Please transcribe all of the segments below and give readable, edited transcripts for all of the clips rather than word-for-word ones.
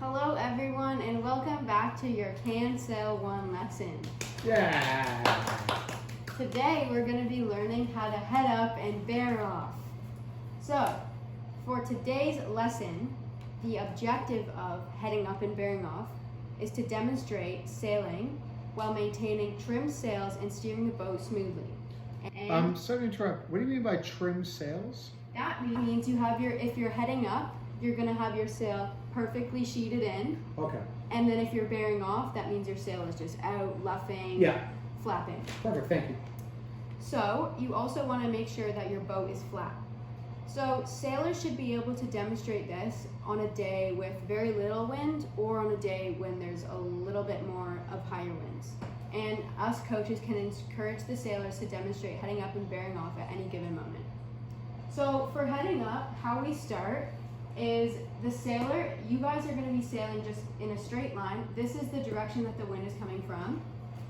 Hello everyone and welcome back to your Can Sail 1 lesson. Yeah! Today we're going to be learning how to head up and bear off. So, for today's lesson, the objective of heading up and bearing off is to demonstrate sailing while maintaining trim sails and steering the boat smoothly. And Sorry to interrupt. What do you mean by trim sails? that means you have if you're heading up, you're going to have your sail perfectly sheeted in. Okay. And then if you're bearing off, that means your sail is just out, luffing, flapping. Perfect, thank you. So you also want to make sure that your boat is flat. So sailors should be able to demonstrate this on a day with very little wind or on a day when there's a little bit more of higher winds. And us coaches can encourage the sailors to demonstrate heading up and bearing off at any given moment. So for heading up, how we start is the sailor, you guys are going to be sailing just in a straight line. This is the direction that the wind is coming from.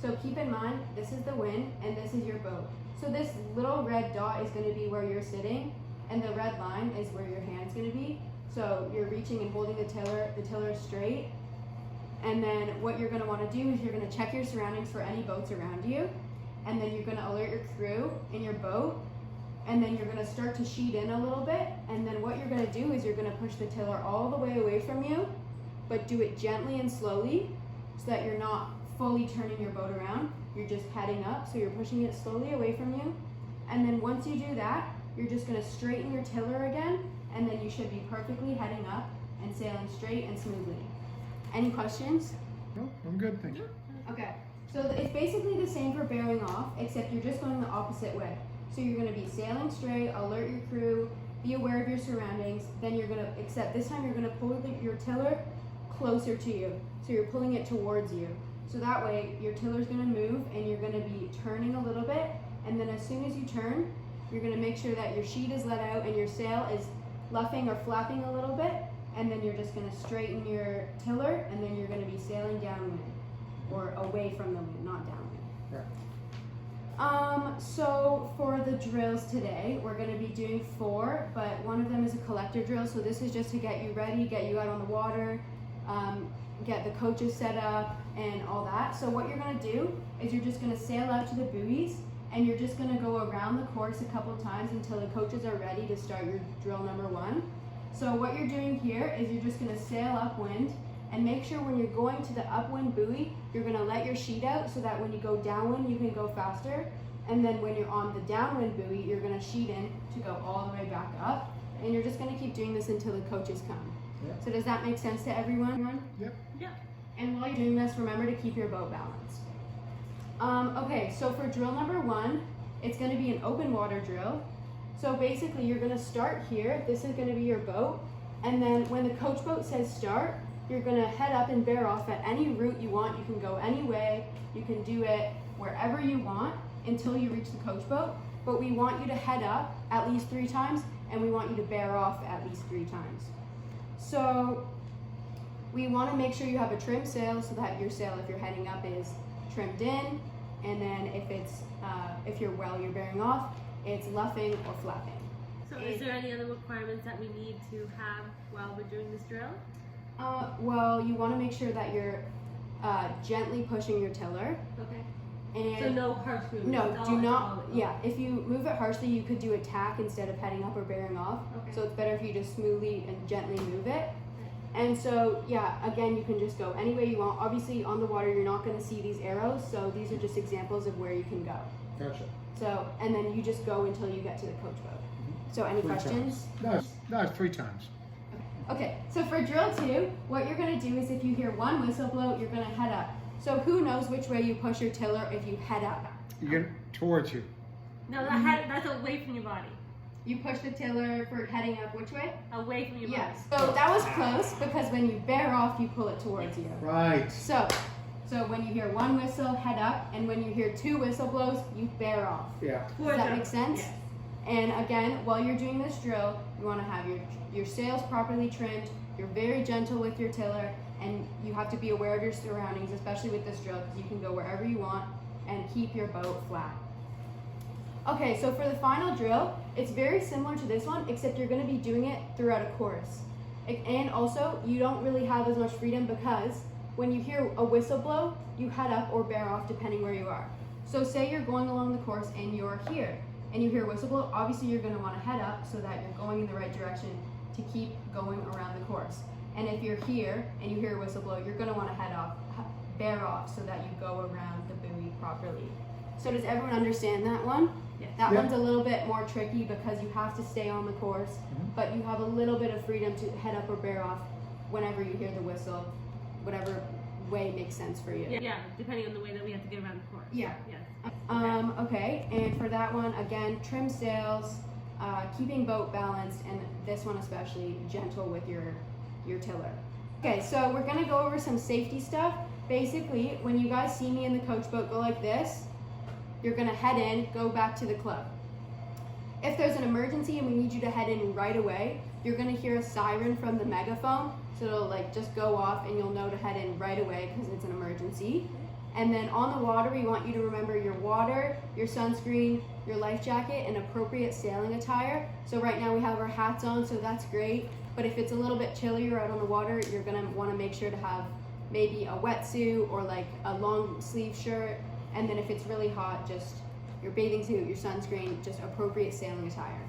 So keep in mind, this is the wind and this is your boat. So this little red dot is going to be where you're sitting and the red line is where your hand's going to be. So you're reaching and holding the tiller is straight. And then what you're going to want to do is you're going to check your surroundings for any boats around you. And then you're going to alert your crew in your boat. And then you're going to start to sheet in a little bit, and then what you're going to do is you're going to push the tiller all the way away from you, but do it gently and slowly so that you're not fully turning your boat around. You're just heading up, so you're pushing it slowly away from you. And then once you do that, you're just going to straighten your tiller again, and then you should be perfectly heading up and sailing straight and smoothly. Any questions? No, I'm good, thank you. Okay, so it's basically the same for bearing off, except you're just going the opposite way. So you're going to be sailing straight, alert your crew, be aware of your surroundings, then you're going to, except this time you're going to pull your tiller closer to you. So you're pulling it towards you. So that way your tiller's going to move and you're going to be turning a little bit, and then as soon as you turn, you're going to make sure that your sheet is let out and your sail is luffing or flapping a little bit, and then you're just going to straighten your tiller, and then you're going to be sailing downwind or away from the wind, not downwind. Right. So for the drills today, we're going to be doing 4, but one of them is a collector drill. So this is just to get you ready, get you out on the water, get the coaches set up and all that. So what you're going to do is you're just going to sail out to the buoys and you're just going to go around the course a couple times until the coaches are ready to start your drill number 1. So what you're doing here is you're just going to sail upwind. And make sure when you're going to the upwind buoy, you're going to let your sheet out so that when you go downwind, you can go faster. And then when you're on the downwind buoy, you're going to sheet in to go all the way back up. And you're just going to keep doing this until the coaches come. Yep. So does that make sense to everyone? Yep. Yeah. And while you're doing this, remember to keep your boat balanced. Okay, so for drill number 1, it's going to be an open water drill. So basically, you're going to start here. This is going to be your boat. And then when the coach boat says start, you're going to head up and bear off at any route you want. You can go any way. You can do it wherever you want until you reach the coach boat. But we want you to head up at least 3 times, and we want you to bear off at least 3 times. So we want to make sure you have a trim sail so that your sail, if you're heading up, is trimmed in. And then if you're bearing off, it's luffing or flapping. So is there any other requirements that we need to have while we're doing this drill? Well, you want to make sure that you're gently pushing your tiller. Okay. And so no harsh movement? No, do not. Yeah, if you move it harshly, you could do a tack instead of heading up or bearing off. Okay. So it's better if you just smoothly and gently move it. And so, yeah, again, you can just go any way you want. Obviously, on the water, you're not going to see these arrows, so these are just examples of where you can go. Gotcha. So, and then you just go until you get to the coach boat. So any 3 questions? Times. No, it's 3 times. Okay, so for drill 2, what you're going to do is if you hear 1 whistle blow, you're going to head up. So who knows which way you push your tiller if you head up? You get towards you. No, that's away from your body. You push the tiller for heading up which way? Away from your body. Yes. So that was close because when you bear off, you pull it towards you. Right. So when you hear 1 whistle, head up, and when you hear 2 whistle blows, you bear off. Yeah. Does that make sense? Yes. And again, while you're doing this drill, you want to have your sails properly trimmed, you're very gentle with your tiller, and you have to be aware of your surroundings, especially with this drill, because you can go wherever you want and keep your boat flat. Okay, so for the final drill, it's very similar to this one, except you're going to be doing it throughout a chorus. And also, you don't really have as much freedom because when you hear a whistle blow, you head up or bear off depending where you are. So say you're going along the course and you're here and you hear a whistle blow, obviously you're going to want to head up so that you're going in the right direction to keep going around the course. And if you're here and you hear a whistle blow, you're going to want to bear off so that you go around the buoy properly. So does everyone understand that one? Yes. That Yeah. one's a little bit more tricky because you have to stay on the course, but you have a little bit of freedom to head up or bear off whenever you hear the whistle, whatever way makes sense for you. Yeah, depending on the way that we have to get around the course. Yeah. Yes. Okay, and for that one, again, trim sails, keeping boat balanced, and this one especially, gentle with your tiller. Okay, so we're gonna go over some safety stuff. Basically, when you guys see me in the coach boat go like this, you're gonna head in, go back to the club. If there's an emergency and we need you to head in right away, you're gonna hear a siren from the megaphone, so it'll like just go off and you'll know to head in right away because it's an emergency. And then on the water, we want you to remember your water, your sunscreen, your life jacket, and appropriate sailing attire. So right now we have our hats on, so that's great. But if it's a little bit chillier out on the water, you're gonna wanna make sure to have maybe a wetsuit or like a long sleeve shirt. And then if it's really hot, just your bathing suit, your sunscreen, just appropriate sailing attire.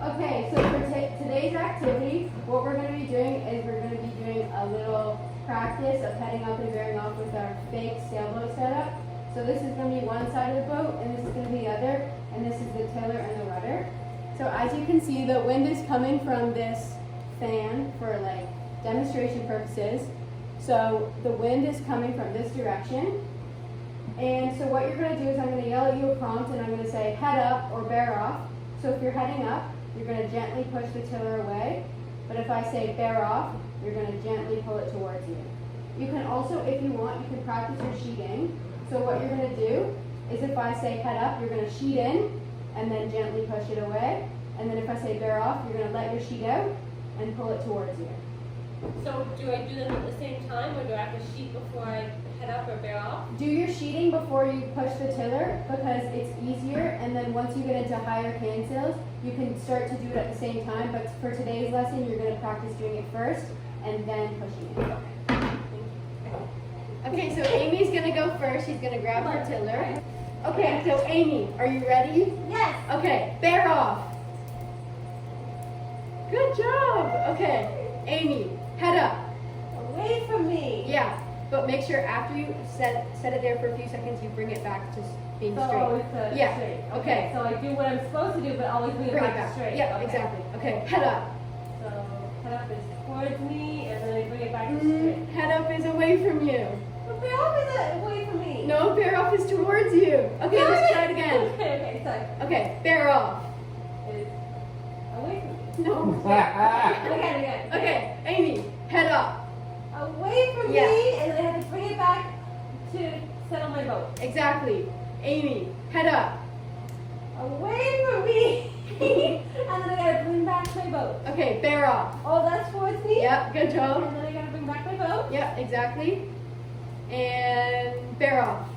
Okay, so for today's activity, what we're going to be doing is we're going to be doing a little practice of heading up and bearing off with our fake sailboat setup. So this is going to be one side of the boat, and this is going to be the other, and this is the tiller and the rudder. So as you can see, the wind is coming from this fan for like demonstration purposes. So the wind is coming from this direction. And so what you're going to do is I'm going to yell at you a prompt, and I'm going to say head up or bear off. So if you're heading up, you're going to gently push the tiller away. But if I say bear off, you're going to gently pull it towards you. You can also, if you want, you can practice your sheeting. So what you're going to do is if I say head up, you're going to sheet in and then gently push it away. And then if I say bear off, you're going to let your sheet out and pull it towards you. So do I do them at the same time, or do I have to sheet before I head up or bear off? Do your sheeting before you push the tiller because it's easier, and then once you get into higher hand sails, you can start to do it at the same time. But for today's lesson, you're going to practice doing it first and then pushing it. Okay, so Amy's going to go first. She's going to grab her tiller. Okay, so Amy, are you ready? Yes. Okay, bear off. Good job. Okay, Amy, head up. Away from me. Yeah, but make sure after you set it there for a few seconds, you bring it back to being So straight. always Yeah, straight. okay. So I do what I'm supposed to do, but always bring it Bring it back back. to straight. Yeah, Okay. exactly. Okay, head up. So head up is towards me, and then I bring it back to straight. Head up is away from you. But bear off is away from me. No, bear off is towards you. Okay, let's try it again. Okay, sorry. Okay, bear off. Is away from me. No. Again. Okay, Amy, head up. Away from Yeah. me, and then I have to bring it back to set on my boat. Exactly. Amy, head up. Away from me, and then I gotta bring back my boat. Okay, bear off. Oh, that's towards me. Yep, good job. And then I gotta bring back my boat. Yep, exactly. And bear off.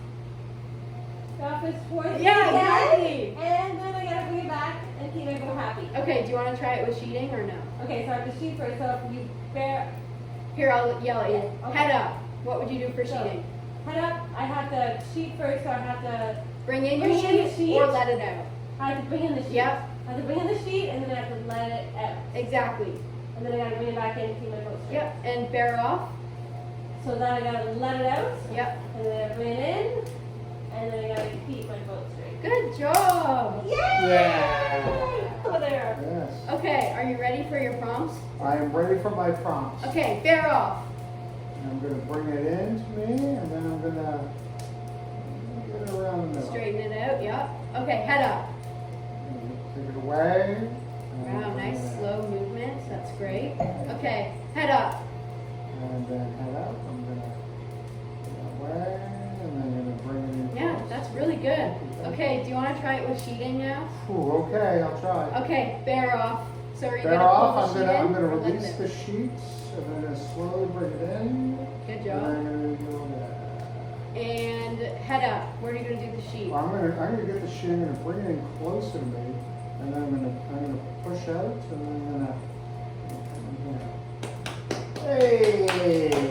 Off is towards me Yeah, again. exactly. And then I gotta bring it back and keep my boat happy. Okay, do you want to try it with sheeting or no? Okay, so I have to shoot first. So if you bear Here, I'll yell at you. Okay. Head up. What would you do for So- sheeting? head up, I have to shoot first. So I have to Bring in your Bring in the sheet sheet. or let it out. I have to bring in the sheet. Yep, I have to bring in the sheet, and then I have to let it out. exactly. And then I gotta bring it back in and keep my boat straight. Yep, and bear off. So then I gotta let it out, Yep. and then I bring it in, and then I gotta keep my boat straight. Good job. Yay! Yeah. Over there. Yes. Okay, are you ready for your prompts? I am ready for my prompts. Okay, bear off. I'm going to bring it in to me, and then I'm going to get it around the middle. Straighten it out. Yep. Okay, head up. Take it away. Wow, nice slow movements. That's great. Okay, head up. And then head up. I'm going to get it away, and then I'm going to bring it in. Yeah, close. that's really good. Okay, do you want to try it with sheeting now? Ooh, okay, I'll try. Okay, bear off. So are you Bear gonna pull off. the I'm sheet gonna in or let release it the sheets, and then I'm gonna slowly bring it in. Good And job. I'm gonna go that. And head up. Where are you gonna do the sheet? Well, I'm gonna get the sheet. I'm gonna bring it in closer to me, and then I'm gonna push out, and then I'm gonna Hey!